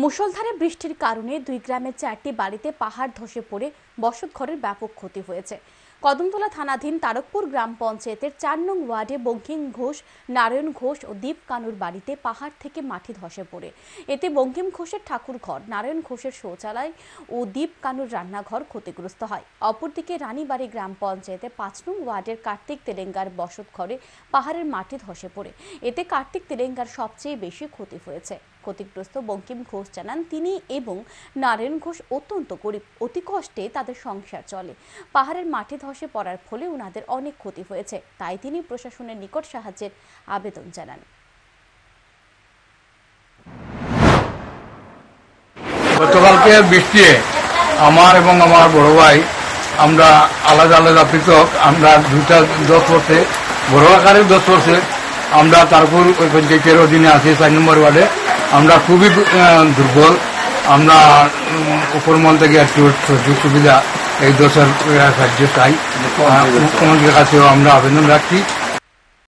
মুষলধারে বৃষ্টির কারণে দুই গ্রামের 4টি বাড়িতে পাহাড় ধসে পড়ে বসতঘরের ব্যাপক ক্ষতি হয়েছে। কদমতলা থানাধীন তারকপুর গ্রাম পঞ্চায়েতের 4 নং ওয়ার্ডে বঙ্কিম ঘোষ, নারায়ণ ঘোষ ও দীপ কানুর বাড়িতে পাহাড় থেকে মাটি ধসে পড়ে। এতে বঙ্কিম ঘোষের ঠাকুর ঘর, নারায়ণ ঘোষের শৌচালয় ও দীপ কানুর রান্নাঘর ক্ষতিগ্রস্ত হয়। অপরদিকে রানীবাড়ি গ্রাম পঞ্চায়েতের 5 নং ওয়ার্ডের কার্তিক তেলেঙ্গার বসতঘরে পাহাড়ের মাটি ধসে পড়ে। এতে কার্তিক তেলেঙ্গার সবচেয়ে বেশি ক্ষতি হয়েছে। ক্ষতিগ্রস্ত বঙ্কিম ঘোষ জানান, তিনি এবং নারায়ণ ঘোষ অত্যন্ত গরিব, অতি কষ্টে তাদের সংসার চলে। পাহাড়ের মাটি ধসে পড়ার ফলে ওনাদের অনেক ক্ষতি হয়েছে, তাই তিনি প্রশাসনের নিকট সাহায্যের আবেদন জানান। গতকালকে বৃষ্টি আমার এবং আমার বড় ভাই আমরা আলাদা আলাদা পৃথক, আমরা দুইটা দোষ করছে, বড় আকারের দোষ করছে। আমরা তারপর ওই পঞ্চায়েতের অধীনে আছি 4 নম্বর ওয়ার্ডে। আমরা খুবই দুর্বল। আমরা উপরমহল থেকে একটু সুযোগ সুবিধা এই দোষের সাহায্য চাই। মুখ্যমন্ত্রীর কাছেও আমরা আবেদন রাখছি।